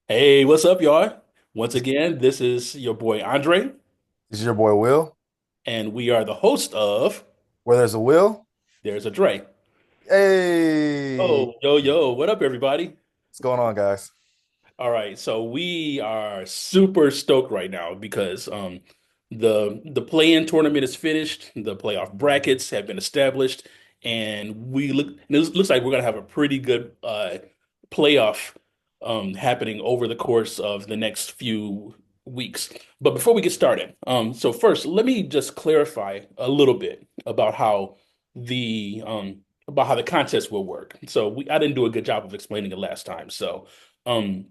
Hey, what's up, y'all? Once again, this is your boy Andre, This is your boy Will. and we are the host of Where there's a will, There's a Dre. hey, Oh, yo, what up, everybody? what's going on, guys? All right, so we are super stoked right now because the play-in tournament is finished, the playoff brackets have been established, and it looks like we're gonna have a pretty good playoff happening over the course of the next few weeks. But before we get started, so first let me just clarify a little bit about how the contest will work. I didn't do a good job of explaining it last time, so. Um,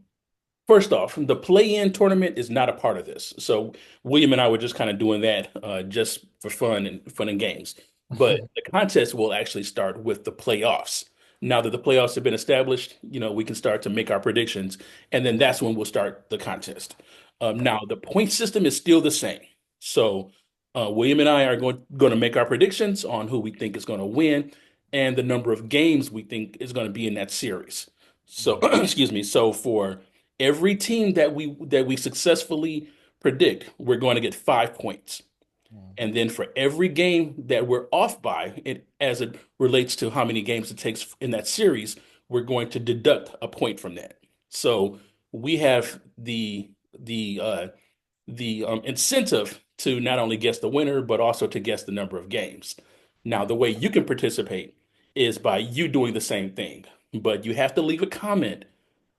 First off, the play-in tournament is not a part of this. So William and I were just kind of doing that just for fun and games. But the contest will actually start with the playoffs. Now that the playoffs have been established, we can start to make our predictions, and then that's when we'll start the contest. Now the point system is still the same. So William and I are going to make our predictions on who we think is going to win and the number of games we think is going to be in that series. So excuse me. So for every team that we successfully predict, we're going to get 5 points. And then for every game that we're off by, as it relates to how many games it takes in that series, we're going to deduct a point from that. So we have the incentive to not only guess the winner, but also to guess the number of games. Now, the way you can participate is by you doing the same thing, but you have to leave a comment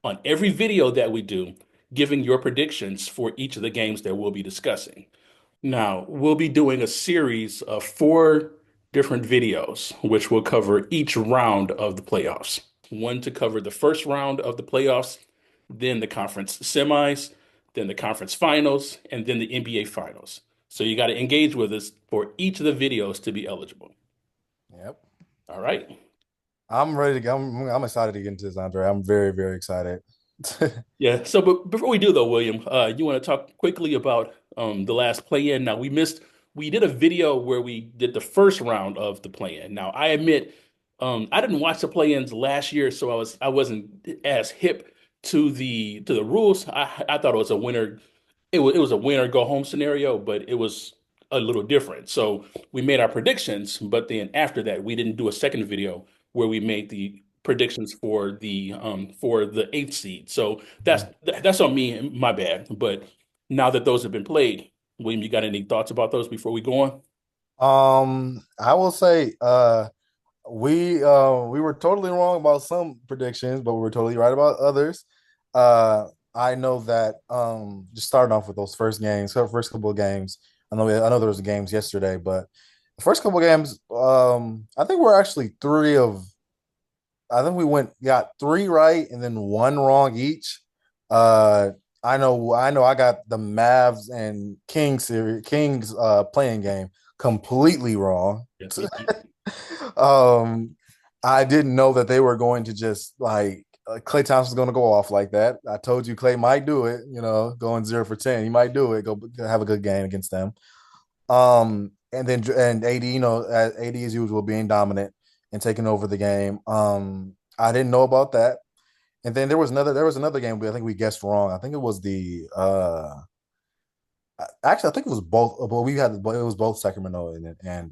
on every video that we do, giving your predictions for each of the games that we'll be discussing. Now, we'll be doing a series of four different videos, which will cover each round of the playoffs. One to cover the first round of the playoffs, then the conference semis, then the conference finals, and then the NBA finals. So you got to engage with us for each of the videos to be eligible. Yep, All right. I'm ready to go. I'm excited to get into this, Andre. I'm very, very excited. Yeah. So, but before we do though, William, you want to talk quickly about the last play-in? Now, we did a video where we did the first round of the play-in. Now, I admit, I didn't watch the play-ins last year, so I wasn't as hip to the rules. I thought it was a winner. It was a winner go home scenario, but it was a little different. So we made our predictions, but then after that, we didn't do a second video where we made the predictions for the eighth seed. So that's on me, my bad. But now that those have been played, William, you got any thoughts about those before we go on? I will say, we were totally wrong about some predictions, but we were totally right about others. I know that just starting off with those first games, first couple of games. I know there was games yesterday, but the first couple of games, I think we're actually three of I think we got three right and then one wrong each. Uh I know I got the Mavs and Kings playing game completely wrong. Yeah. um I didn't know that they were going to just Clay Thompson's going to go off like that. I told you Clay might do it, going 0 for 10. He might do it, go have a good game against them. And AD, AD as usual being dominant and taking over the game. I didn't know about that. And then there was another game I think we guessed wrong. I think it was the actually I think it was both, but it was both Sacramento and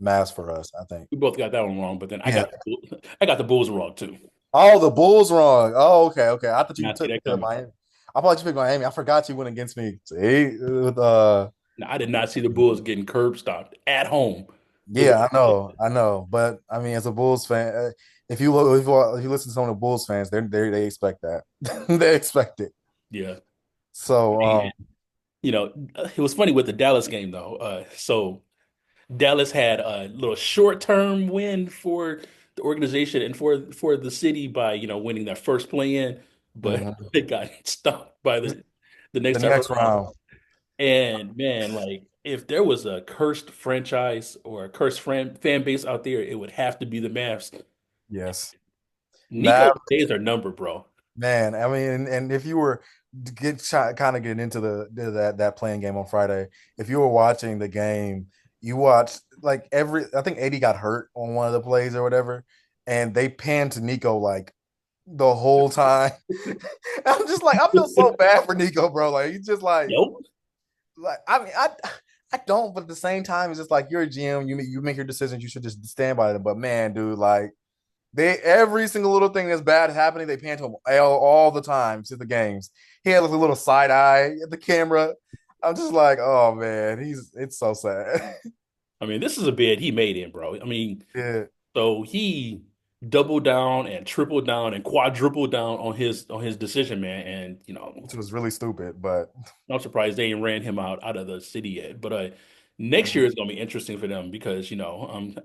Mavs for us, I think. We both got that one wrong, but then I Yeah. got the Bulls wrong too. Oh, the Bulls wrong. Oh, okay, okay. I thought you Not see took that coming. Miami. I thought you picked Miami. I forgot you went against me. See, with Now, I did not see the Bulls getting curb stomped at home the way yeah, I know. But I mean, as a Bulls fan, if you look, if you listen to some of the Bulls fans, they expect that. They expect it. yeah. So, Man, it was funny with the Dallas game though. So Dallas had a little short-term win for the organization and for the city by, winning that first play-in, but mhm. they got stopped by the The next time next around. round, And man, like if there was a cursed franchise or a cursed fan base out there, it would have to be the Mavs. yes, Nico's Mav, days are numbered, bro. man. I mean, and if you were kind of getting into that playing game on Friday, if you were watching the game, you watched like I think AD got hurt on one of the plays or whatever, and they panned to Nico like the whole time. I'm just like, I feel so bad for Nico, bro. Like he's just Nope. like I mean, I don't, but at the same time, it's just like you're a GM, you make your decisions, you should just stand by them. But man, dude, like they every single little thing that's bad happening, they pan to him all the time to the games. He had like a little side eye at the camera. I'm just like, oh man, it's so sad. I mean, this is a bed he made in, bro. I mean, Yeah, so he doubled down and tripled down and quadrupled down on his decision, man. And which was really stupid, but I'm surprised they ain't ran him out of the city yet. But next year is gonna be interesting for them because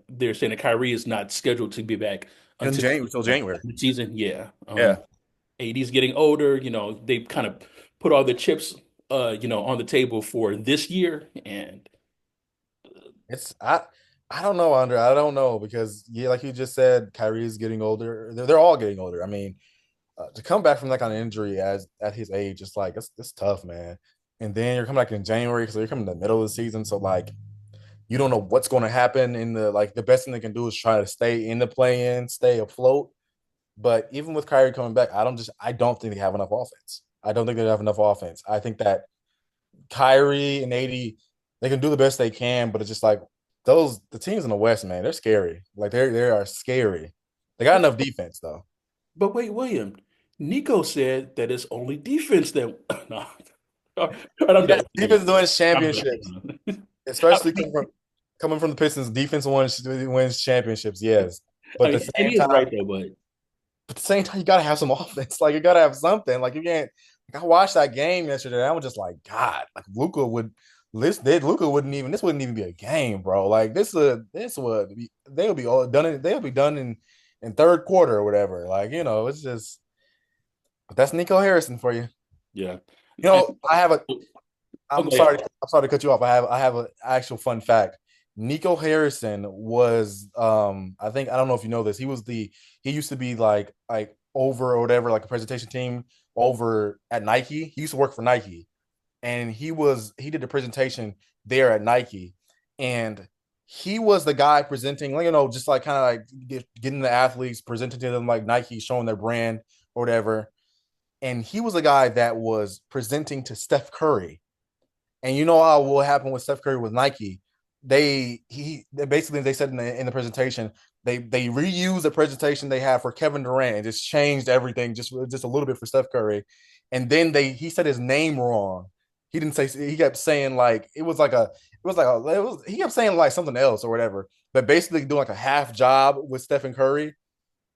they're saying that Kyrie is not scheduled to be back in until January, till January. the season. Yeah. Yeah. AD's getting older. They kind of put all the chips on the table for this year. And It's I don't know, Andre. I don't know because yeah, like you just said, Kyrie's getting older. They're all getting older. I mean, to come back from that kind of injury as at his age, it's like it's tough, man. And then you're coming back in January, so you're coming in the middle of the season, so like you don't know what's going to happen. In the like, the best thing they can do is try to stay in the play-in, stay afloat. But even with Kyrie coming back, I don't think they have enough offense. I don't think they have enough offense. I think that Kyrie and AD, they can do the best they can, but it's just like the teams in the West, man, they're scary. Like they are scary. They got enough defense though. but wait, William, Nico said that it's only defense that no. All right, I'm Yeah, done. defense wins I'm championships, done. especially coming from the Pistons. Defense wins championships, yes. But I at the mean, and same he is time, right though, but you gotta have some offense. Like you gotta have something. Like you can't. Like, I watched that game yesterday. I was just like, God, like Luca wouldn't even this wouldn't even be a game, bro. Like this would be they'll be all done in they'll be done in third quarter or whatever. Like, it's just but that's Nico Harrison for you. yeah. You And know, I have a okay, I'm sorry to cut you off. I have an actual fun fact. Nico Harrison was I don't know if you know this. He used to be like over or whatever, like a presentation team over at Nike. He used to work for Nike and he did the presentation there at Nike, and he was the guy presenting, like just like kind of like getting the athletes, presenting to them like Nike, showing their brand or whatever. And he was a guy that was presenting to Steph Curry. And you know how what happened with Steph Curry with Nike? They said in the presentation they reused the presentation they had for Kevin Durant and just changed everything just a little bit for Steph Curry, and then he said his name wrong. He didn't say he kept saying like he kept saying like something else or whatever, but basically doing like a half job with Stephen Curry,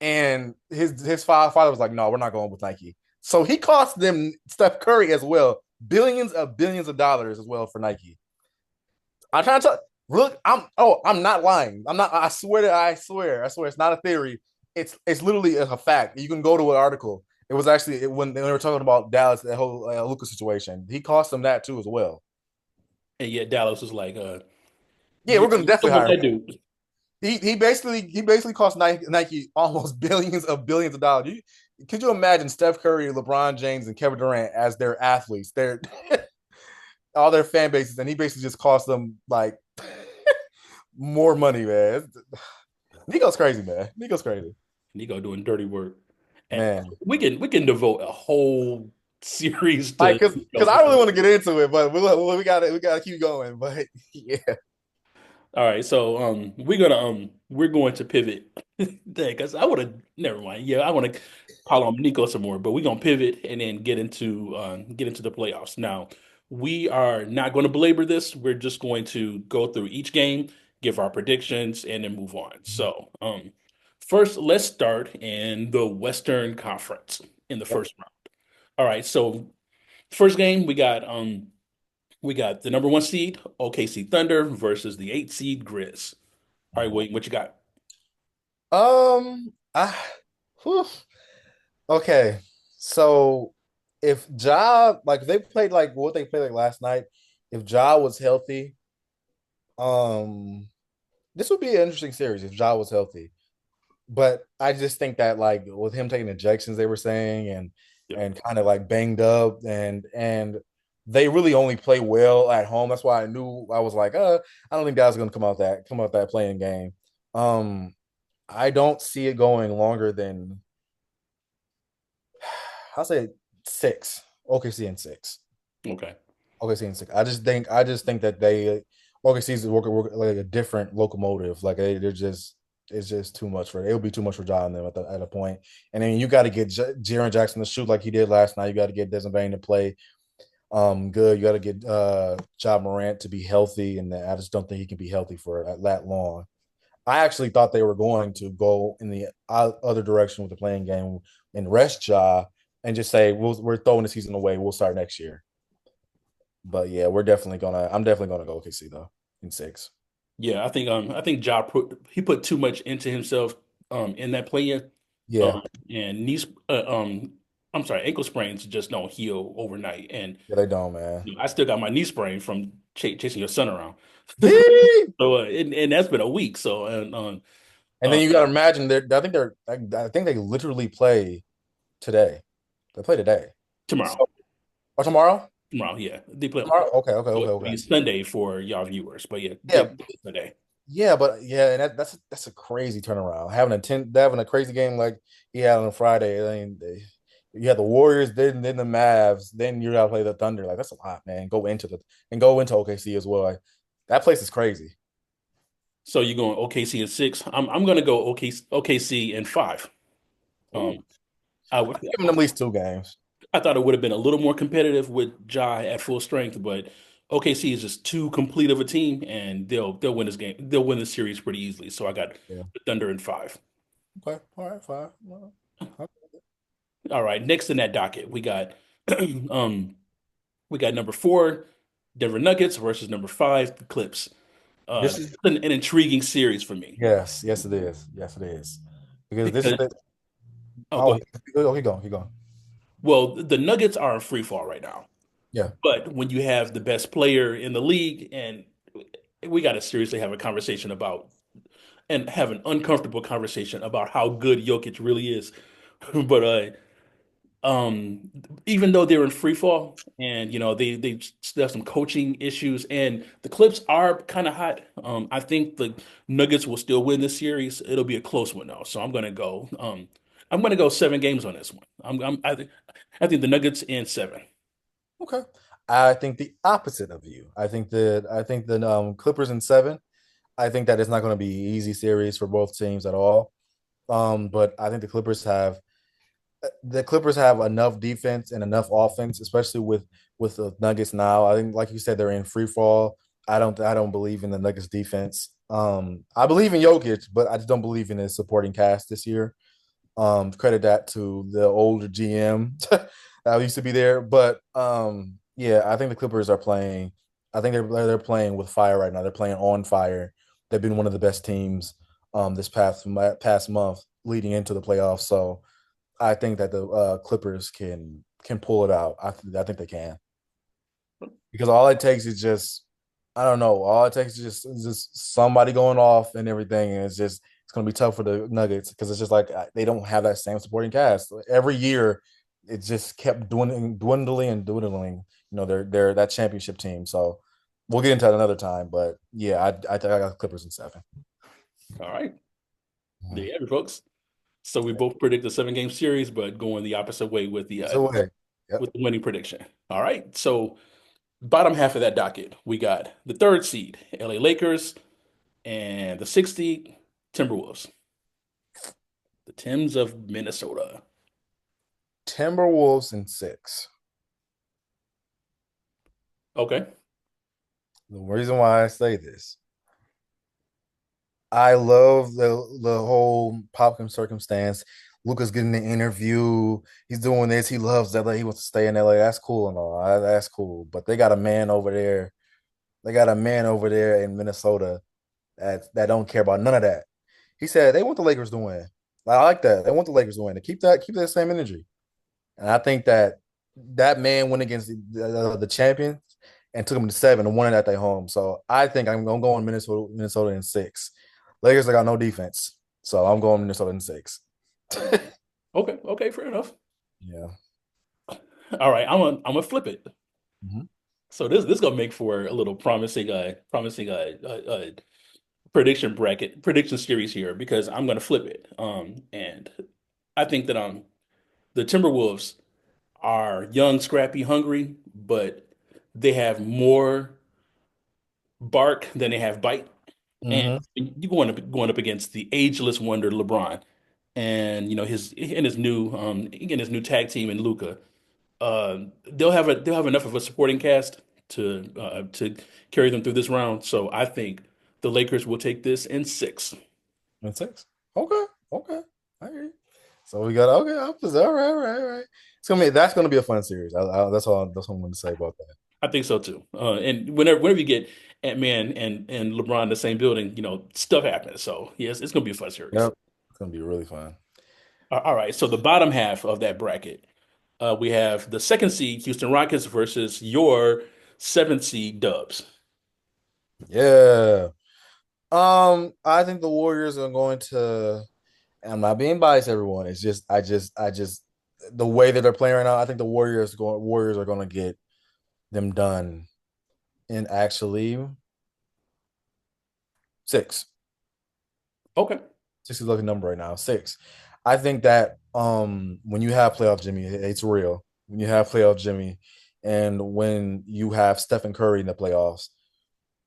and his father was like, no, we're not going with Nike. So he cost them Steph Curry as well billions of dollars as well for Nike. I'm trying to tell. Look, I'm not lying. I'm not. I swear, it's not a theory. It's literally a fact. You can go to an article. It was actually when they were talking about Dallas, that whole Lucas situation. He cost them that too as well. and yet Dallas was like, Yeah, yeah, we're gonna so definitely what hire him. that dude. He basically cost Nike almost billions of dollars. Could you imagine Steph Curry, LeBron James, and Kevin Durant as their athletes? They're all their fan bases, and he basically just cost them like more money, man. Nico's crazy, man. Nico's crazy, Nico doing dirty work. And man. we can devote a whole series Like, to cause I really want to get into it, but we gotta keep going. But yeah, all right, so we're going to pivot because I want to never mind. Yeah, I want to call on Nico some more, but we're gonna pivot and then get into the playoffs. Now, we are not going to belabor this. We're just going to go through each game, give our predictions, and then move on. So, first, let's start in the Western Conference in the yep. first round. All right, so first game we got the number one seed, OKC Thunder, versus the eight seed Grizz. All right, William, what you got? I, whew. Okay. So if Ja, like if they played like what they played like last night, if Ja was healthy, um, this would be an interesting series if Ja was healthy. But I just think that like with him taking injections, they were saying, Yep. and kind of like banged up, and they really only play well at home. That's why I knew I was like, I don't think guys are gonna come out that playing game. Um, I don't see it going longer than I'll say six. OKC in six. Okay. OKC in six. I just think that they OKC is work like a different locomotive. Like they're just it's just too much for it. It'll be too much for Ja and them at a point. And then you got to get Jaren Jackson to shoot like he did last night. You got to get Desmond Bane to play good. You got to get Ja Morant to be healthy, and I just don't think he can be healthy for that long. I actually thought they were going to go in the other direction with the playing game and rest Ja and just say we're throwing the season away. We'll start next year. But yeah, we're definitely gonna. I'm definitely gonna go OKC though in six. Yeah, I think Ja put too much into himself in that play-in. Yeah, Um and I'm sorry, ankle sprains just don't heal overnight. And yeah, they don't, man. I still got my knee sprain from chasing your son around. and So and that's been a week. So and then you gotta imagine I think they literally play today. They play today. tomorrow. So or tomorrow? Tomorrow, yeah. They play Tomorrow? Okay, okay, well, okay, I okay. mean Sunday for y'all viewers, but yeah, they Yeah, play today. yeah, but yeah, and that's a crazy turnaround. Having a crazy game like he had on a Friday. I mean, you had the Warriors, then the Mavs, then you gotta play the Thunder. Like that's a lot, man. Go into OKC as well. Like, that place is crazy. So you're going OKC in six. I'm gonna go OKC in five. Um, Ooh, I would I'm giving them at least two games. I thought it would have been a little more competitive with Ja at full strength, but OKC is just too complete of a team, and they'll win this game. They'll win the series pretty easily. So I got Yeah. the Thunder in five. Okay. All right. Fine. Well, All right, next in that docket, um we got number four, Denver Nuggets versus number five, the Clips. this This is is an intriguing series for me yes, yes it is, yes it is, because this is because the go ahead. keep going. Well, the Nuggets are in free fall right now. Yeah. But when you have the best player in the league, and we got to seriously have a conversation about and have an uncomfortable conversation about how good Jokic really is. But um, even though they're in free fall, and they still have some coaching issues, and the Clips are kind of hot. I think the Nuggets will still win this series. It'll be a close one though, so I'm gonna go 7 games on this one. I think the Nuggets in seven. Okay. I think the opposite of you. I think the Clippers in seven. I think that it's not going to be an easy series for both teams at all. But I think the Clippers have enough defense and enough offense, especially with the Nuggets now. I think, like you said, they're in free fall. I don't believe in the Nuggets defense. I believe in Jokic, but I just don't believe in his supporting cast this year. Credit that to the older GM that used to be there. But yeah, I think the Clippers are playing. I think they're playing with fire right now. They're playing on fire. They've been one of the best teams this past month leading into the playoffs. So I think that the Clippers can pull it out. I think they can, because all it takes is just I don't know. All it takes is just somebody going off and everything, and it's gonna be tough for the Nuggets because it's just like they don't have that same supporting cast. Every year, it just kept dwindling and dwindling. They're that championship team. So we'll get into that another time. But yeah, I think I got Clippers in seven. All right, there Mhm. you have it, folks. So we both predict a 7 game series, but going the opposite way So hey, yep. with the winning prediction. All right. So bottom half of that docket, we got the third seed, LA Lakers, and the sixth seed, Timberwolves, the Tims of Minnesota. Timberwolves in six. Okay. The reason why I say this, I love the whole Popcom circumstance. Lucas getting the interview. He's doing this. He loves LA. He wants to stay in LA. That's cool and all. That's cool. But they got a man over there. They got a man over there in Minnesota that don't care about none of that. He said they want the Lakers to win. I like that. They want the Lakers to win. To keep that same energy. And I think that man went against the champions and took them to seven and won it at their home. So I think I'm going Minnesota in six. Lakers, I got no defense. So I'm going Minnesota in six. Okay. Okay. Fair enough. Yeah. All right. I'm gonna flip it. Mhm. So this gonna make for a little promising prediction series here because I'm gonna flip it. And I think that the Timberwolves. are young, scrappy, hungry, but they have more bark than they have bite. And Hmm. you going up against the ageless wonder LeBron, and his new tag team in Luca. They'll have enough of a supporting cast to carry them through this round. So I think the Lakers will take this in six. And six. Okay. Okay. I hear you. So we got okay. All right. All right. All right. That's gonna be a fun series. That's all. That's what I'm going to say about that. I think so too. And whenever you get Ant-Man and LeBron in the same building, stuff happens. So yes, it's gonna be a fun series. Yep. It's gonna be really fun. All right. So the bottom half of that bracket, we have the second seed Houston Rockets versus your seventh seed Dubs. Yeah. I think the Warriors are going to. I'm not being biased, everyone. It's just I just the way that they're playing right now, I think the Warriors are going to get them done in actually six. Okay. Six is looking number right now. Six. I think that when you have playoff Jimmy, it's real. When you have playoff Jimmy, and when you have Stephen Curry in the playoffs,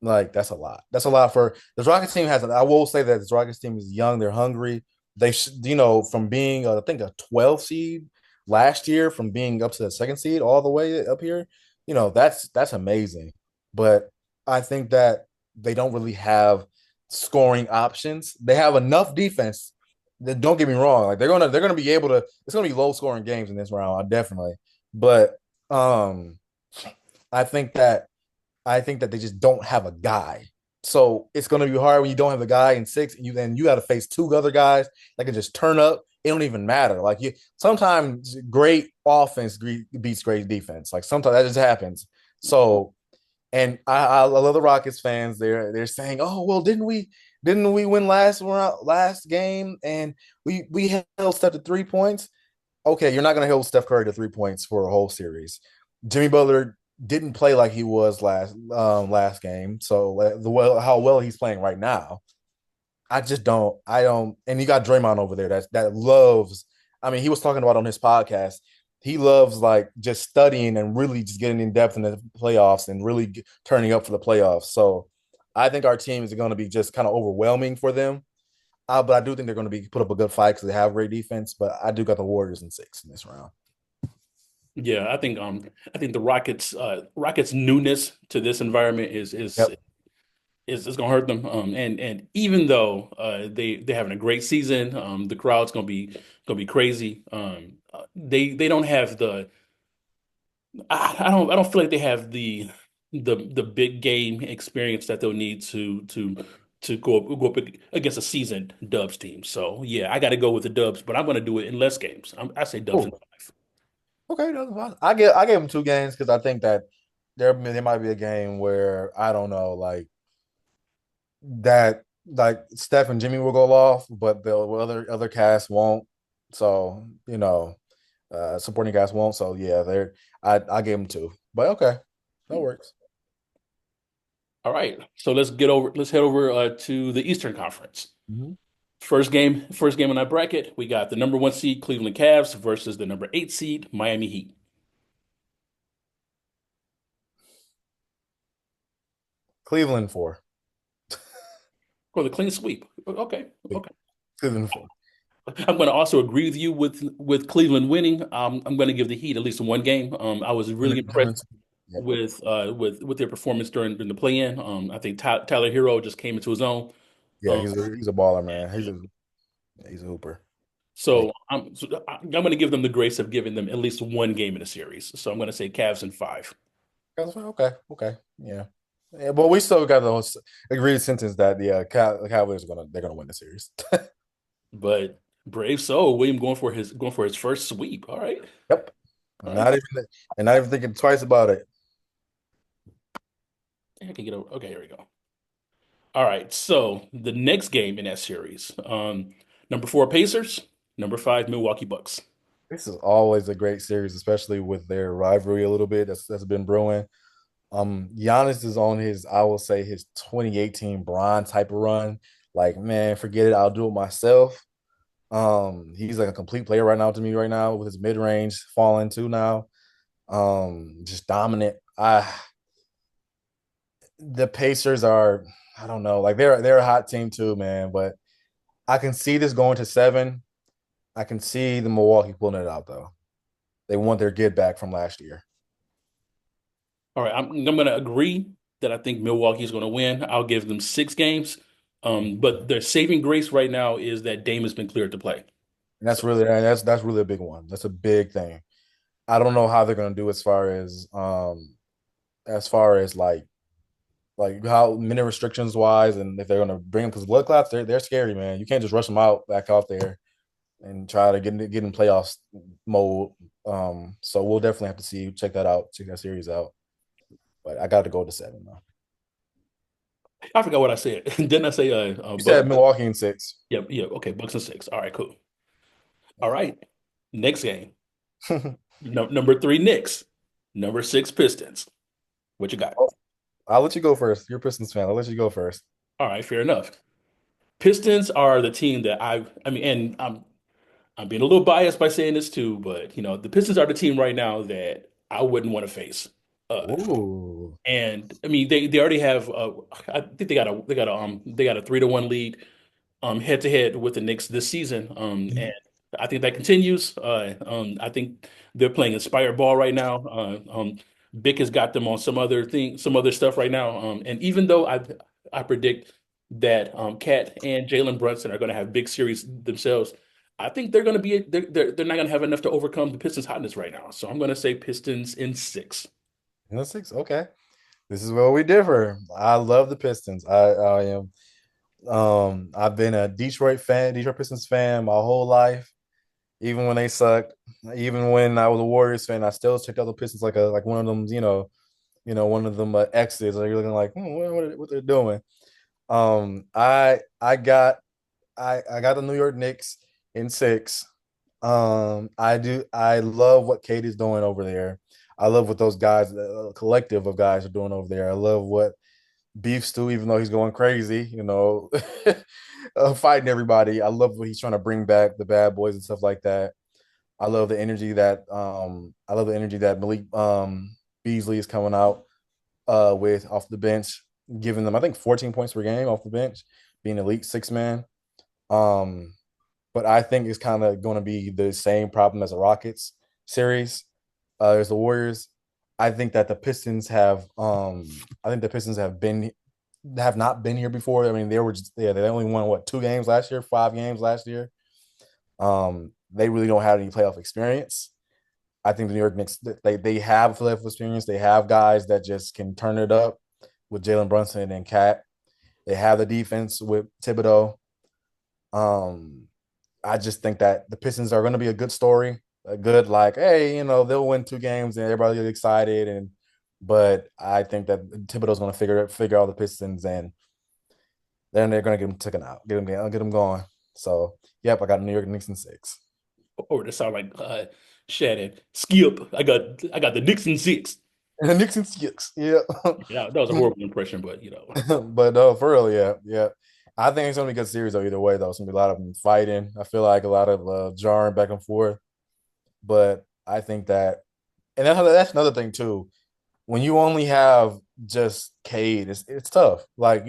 like that's a lot. That's a lot for this Rockets team. I will say that this Rockets team is young. They're hungry. From being I think a 12 seed last year, from being up to the second seed all the way up here. That's amazing. But I think that they don't really have scoring options. They have enough defense. Don't get me wrong. Like they're gonna be able to. It's gonna be low scoring games in this round, definitely. But um, I think that I think that they just don't have a guy. So it's going to be hard when you don't have a guy in six, and you got to face two other guys that can just turn up. It don't even matter. Like sometimes great offense beats great defense. Like sometimes that just happens. So, and I love the Rockets fans. They're saying, oh well, didn't we win last game and we held Steph to 3 points? Okay, you're not going to hold Steph Curry to 3 points for a whole series. Jimmy Butler didn't play like he was last game. So how well he's playing right now, I just don't. I don't. And you got Draymond over there that loves. I mean, he was talking about on his podcast. He loves like just studying and really just getting in depth in the playoffs and really turning up for the playoffs. So I think our team is going to be just kind of overwhelming for them. But I do think they're going to be put up a good fight because they have great defense. But I do got the Warriors in six in this round. Yeah, I think the Rockets newness to this environment Yep. is gonna hurt them. And even though they're having a great season, the crowd's gonna be crazy. They don't have I don't feel like they have the big game experience that they'll need to go up against a seasoned Dubs team. So yeah, I got to go with the Dubs, but I'm gonna do it in less games. I say Dubs in Cool. five. Okay, that's fine. I gave them two games because I think that there might be a game where I don't know, like Steph and Jimmy will go off, but the other cast won't. So supporting cast won't. So yeah, I gave them two, but okay, that works. All right, so let's head over to the Eastern Conference. Mhm. First game in that bracket, we got the number one seed Cleveland Cavs versus the number eight seed Miami Heat. Cleveland four. Or the clean sweep. Okay, okay. Cleveland four. I'm going to also agree with you with Cleveland winning. I'm going to give the Heat at least one game. I was really impressed Yep. with their performance during the play-in. I think Tyler Hero just came into his own. Yeah, Um, he's a baller, man. He's a hooper. Like I'm going to give them the grace of giving them at least one game in the series. So I'm going to say Cavs in five. okay, okay, yeah. Yeah, but we still got the agreed sentence that the Cowboys they're gonna win the series. But brave soul, William going for his first sweep. All right, Yep. all right. Not even thinking twice about it. I can get over. Okay, here we go. All right. So the next game in that series, number four Pacers, number five Milwaukee Bucks. This is always a great series, especially with their rivalry a little bit that's been brewing. Giannis is on I will say his 2018 Bron type of run. Like, man, forget it. I'll do it myself. He's like a complete player right now to me right now with his mid range falling too now. Just dominant. The Pacers are, I don't know, like they're a hot team too, man. But I can see this going to 7. I can see the Milwaukee pulling it out though. They want their get back from last year. All right, I'm going to agree that I think Milwaukee is going to win. I'll give them 6 games. But their saving grace right now is that Dame has been cleared to play. And So that's really a big one. That's a big thing. I don't know how they're gonna do as far as like how many restrictions wise and if they're gonna bring them because blood clots they're scary, man. You can't just rush them out back out there and try to get in playoffs mode. So we'll definitely have to check that out, check that series out. But I got to go to 7 though. I forgot what I said. Didn't I say You Bucks? said Milwaukee in 6. Yep, yeah, okay, Bucks and 6. All right, cool. All right, next game. No, number 3 Knicks, number 6 Pistons. What you got? Oh, I'll let you go first. You're a Pistons fan. I'll let you go first. All right, fair enough. Pistons are the team that I mean, and I'm being a little biased by saying this too, but the Pistons are the team right now that I wouldn't want to face. Uh, Ooh. and I mean, they already have. I think they got a 3-1 lead head to head with the Knicks this season. And I think that continues. I think they're playing inspired ball right now. Vic has got them on some other stuff right now. And even though I predict that Cat and Jalen Brunson are going to have big series themselves, I think they're going to be they're not going to have enough to overcome the Pistons' hotness right now. So I'm going to say Pistons in 6. In the 6. Okay. This is where we differ. I love the Pistons. I am I've been a Detroit Pistons fan my whole life. Even when they sucked, even when I was a Warriors fan, I still checked out the Pistons like one of them, one of them exes. Like you're looking like what they're doing. I got I got the New York Knicks in 6. I love what Kate is doing over there. I love what those guys, the collective of guys, are doing over there. I love what Beef Stew, even though he's going crazy, fighting everybody. I love what he's trying to bring back the bad boys and stuff like that. I love the energy that Malik Beasley is coming out with off the bench, giving them I think 14 points per game off the bench, being elite 6 man. Um, but I think it's kind of going to be the same problem as the Rockets series. As the Warriors. I think that the Pistons have not been here before. I mean, they only won 2 games last year, 5 games last year. They really don't have any playoff experience. I think the New York Knicks they have playoff experience. They have guys that just can turn it up with Jalen Brunson and Cat. They have the defense with Thibodeau. Um, I just think that the Pistons are going to be a good story, a good like, hey, they'll win 2 games and everybody get excited, but I think that Thibodeau's going to figure out the Pistons and then they're going to get them taken out, get them going. So, yep, I got New York Knicks in 6. Or to sound like Shannon, Skip. I got the Knicks in 6. And the Knicks in 6, yeah. Yeah, that was a horrible impression, but But no, for real, yeah, yeah. I think it's gonna be a good series though. Either way, though, it's gonna be a lot of them fighting. I feel like a lot of jarring back and forth. But I think that, and that's another thing too. When you only have just Cade, it's tough. Like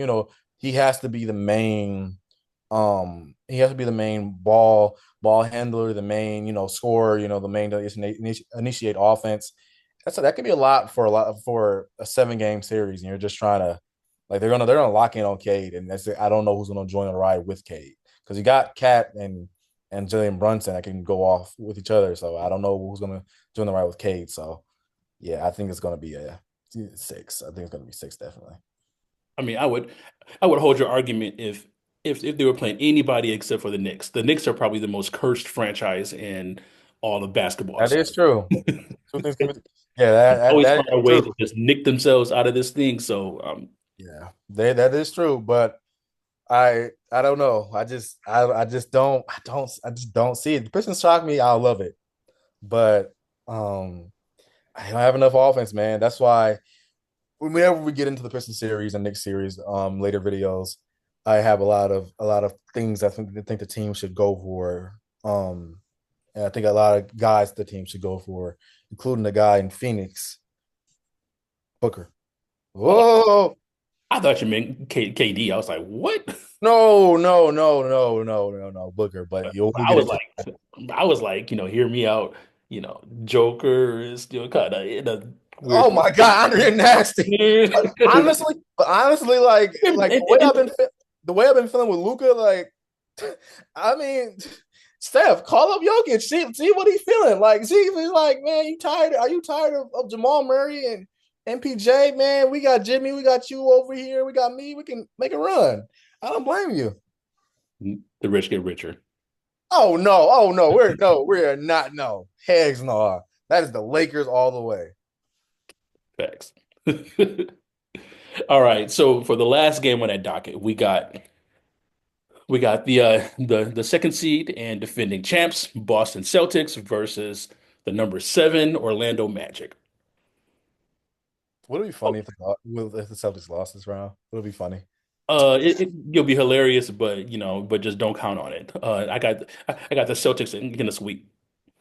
he has to be the main, he has to be the main ball handler, the main scorer, the main to initiate offense. That could be a lot for a 7 game series, and you're just trying to like they're gonna lock in on Cade, and I don't know who's gonna join the ride with Cade because you got Cat and Jillian Brunson that can go off with each other. So I don't know who's gonna join the ride with Cade. So yeah, I think it's gonna be a 6. I think it's gonna be 6 definitely. I mean, I would hold your argument if they were playing anybody except for the Knicks. The Knicks are probably the most cursed franchise in all of basketball. That So is true. Two things can be, yeah, always that find a is way to true. just nick themselves out of this thing. So Yeah, that is true. But I don't know. I just don't see it. The Pistons shock me. I'll love it, but um, I don't have enough offense, man. That's why whenever we get into the Pistons series and Knicks series, later videos, I have a lot of things I think the team should go for. And I think a lot of guys the team should go for, including the guy in Phoenix, Booker. Oh, Whoa. I thought you meant KD. I was like, what? No, no, no, no, no, no, no, Booker. But we'll I get was into like, hear me out. Joker is still kind of in a weird. Oh my God, you're nasty. Honestly, like And- and- the way I've been feeling with Luca, like, I mean, Steph, call up Jokic, see what he's feeling. Like, see if he's like, man, you tired? Are you tired of Jamal Murray and MPJ? Man, we got Jimmy, we got you over here, we got me. We can make a run. I don't blame you. the rich get richer. Oh no, we're not. No, hegs no. That is the Lakers all the way. Facts. All right. So for the last game on that docket, we got the second seed and defending champs, Boston Celtics versus the number seven Orlando Magic. Would it be Oh, funny if the Celtics lost this round? Would it be funny? you'll be hilarious, but just don't count on it. I got the Celtics in a sweep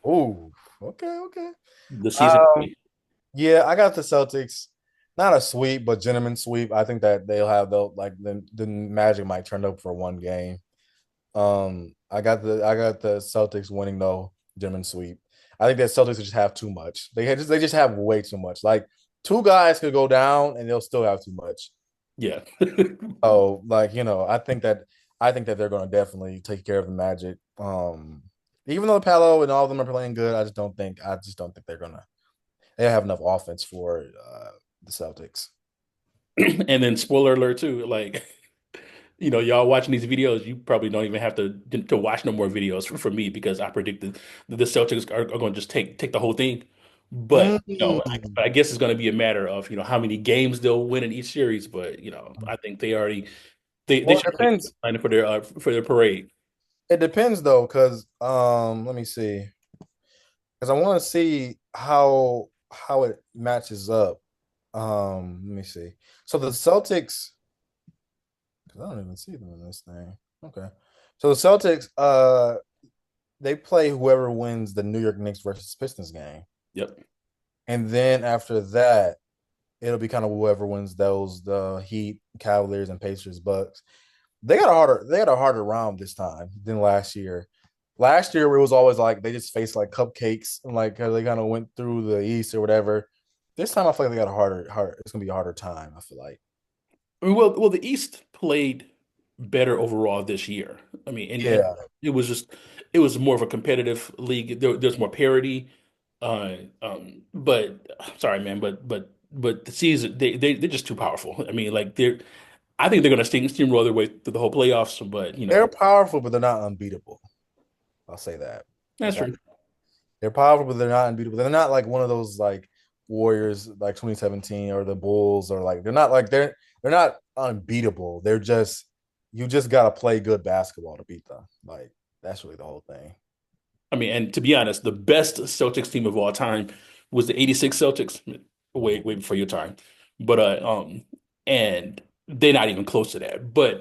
Oh, okay, okay. the season. Um, yeah, I got the Celtics. Not a sweep, but gentleman sweep. I think that the Magic might turn up for one game. I got the Celtics winning though, gentleman sweep. I think that Celtics just have too much. They just have way too much. Like two guys could go down and they'll still have too much. Yeah. Oh, like I think that they're going to definitely take care of the Magic. Even though Palo and all of them are playing good, I just don't think they have enough offense for the Celtics. And then spoiler alert too, y'all watching these videos, you probably don't even have to watch no more videos for me because I predicted that the Celtics are going to just take the whole thing. But I Mm. guess it's going to be a matter of how many games they'll win in each series. But I think they Well, it should already be depends. planning for their parade. It depends though, because let me see, because I want to see how it matches up. Let me see. So the Celtics, because I don't even see them in this thing. Okay, so the Celtics, they play whoever wins the New York Knicks versus Pistons game, Yep. and then after that, it'll be kind of whoever wins those the Heat, Cavaliers, and Pacers, Bucks. They had a harder round this time than last year. Last year it was always like they just faced like cupcakes and like they kind of went through the East or whatever. This time I feel like they got a harder. It's gonna be a harder time. I feel like. I mean, well, the East played better overall this year. I mean, and Yeah, it was more of a competitive league. There's more parity. But sorry, man, but the season they're just too powerful. I mean, I think they're gonna steamroll their way through the whole playoffs. But they're powerful, but they're not unbeatable. I'll say that. that's That's all. true. They're powerful, but they're not unbeatable. They're not like one of those like Warriors like 2017 or the Bulls or like they're not unbeatable. They're just you just gotta play good basketball to beat them. Like that's really the whole thing. I mean, and to be honest, the best Celtics team of all time was the '86 Celtics. Way before your time, but and they're not even close to that. But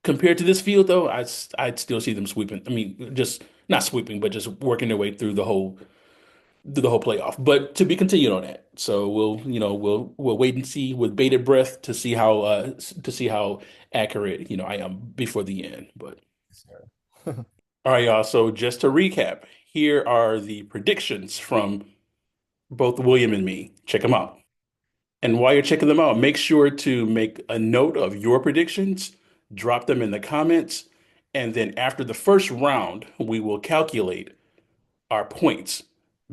compared to this field, though, I'd still see them sweeping. I mean, just not sweeping, but just working their way through the whole playoff. But to be continued on that. So we'll wait and see with bated breath to see how accurate I am before the end. But all right, y'all. So just to recap, here are the predictions from both William and me. Check them out. And while you're checking them out, make sure to make a note of your predictions, drop them in the comments, and then after the first round, we will calculate our points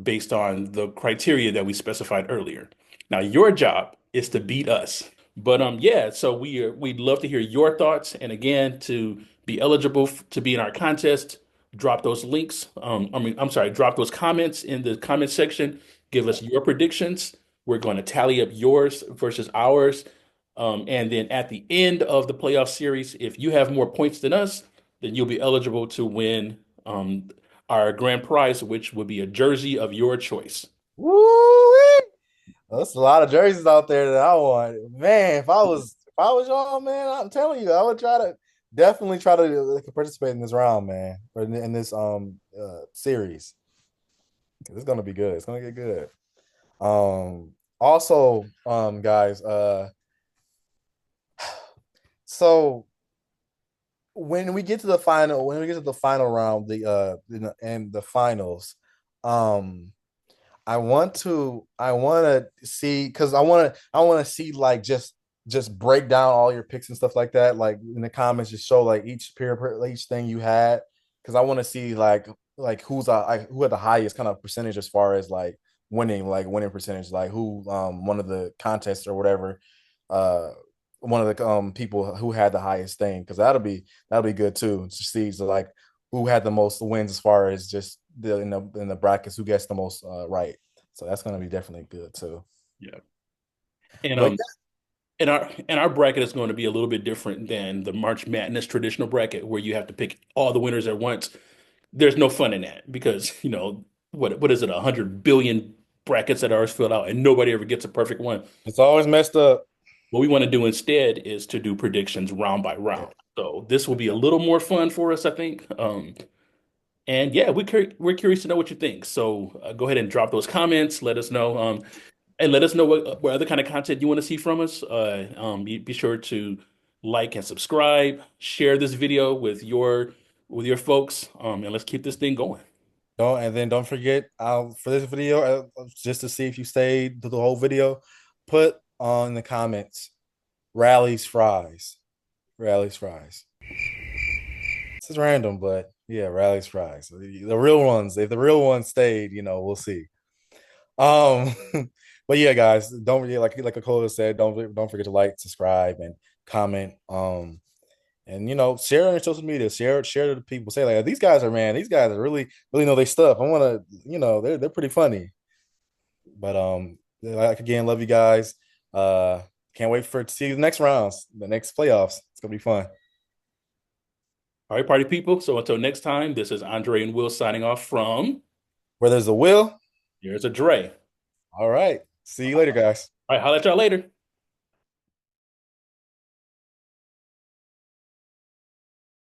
based on the criteria that we specified earlier. Now, your job is to beat us. But yeah, so we'd love to hear your thoughts. And again, to be eligible to be in our contest, drop those links. I'm sorry, drop those comments in the comment section. Give us your predictions. We're going to tally up yours versus ours. And then at the end of the playoff series, if you have more points than us, then you'll be eligible to win our grand prize, which would be a jersey of your choice. Woo! That's a lot of jerseys out there that I want. Man, if I was y'all, man, I'm telling you, I would try to. definitely try to participate in this round, man, or in this series. It's gonna be good. It's gonna get good. Also, guys, so when we get to the final, when we get to the final round, and the finals, um, I want to see because I want to see like just break down all your picks and stuff like that. Like in the comments, just show like each thing you had because I want to see like who had the highest kind of percentage as far as winning percentage, like who one of the contests or whatever, uh one of the people who had the highest thing because that'll be good too to see so, like who had the most wins as far as just in the brackets who gets the most right. So that's gonna be definitely good too. Yeah. And But and our bracket is going to be a little bit different than the March Madness traditional bracket where you have to pick all the winners at once. There's no fun in that because, what is it, 100 billion brackets that are filled out and nobody ever gets a perfect one. it's always messed up. What we want to do instead is to do predictions round by Yeah. round. So this will be a little more fun for us, I think. And yeah, we're curious to know what you think. So go ahead and drop those comments. Let us know. And let us know what other kind of content you want to see from us. Be sure to like and subscribe. Share this video with your folks. And let's keep this thing going. Don't forget for this video just to see if you stayed through the whole video, put on the comments Rally's fries. Rally's fries. This is random, but yeah, Rally's fries. The real ones. If the real ones stayed, we'll see. Um, but yeah, guys, don't forget, like Akola said, don't forget to like, subscribe, and comment. And share on your social media, share to the people. Say like these guys are really know their stuff. I want to, they're pretty funny. But like again, love you guys. Uh, can't wait to see the next rounds, the next playoffs. It's gonna be fun. All right, party people. So until next time, this is Andre and Will signing off from Where there's a will, Here's a Dre. all right. See you later, guys. All right, holla at y'all later.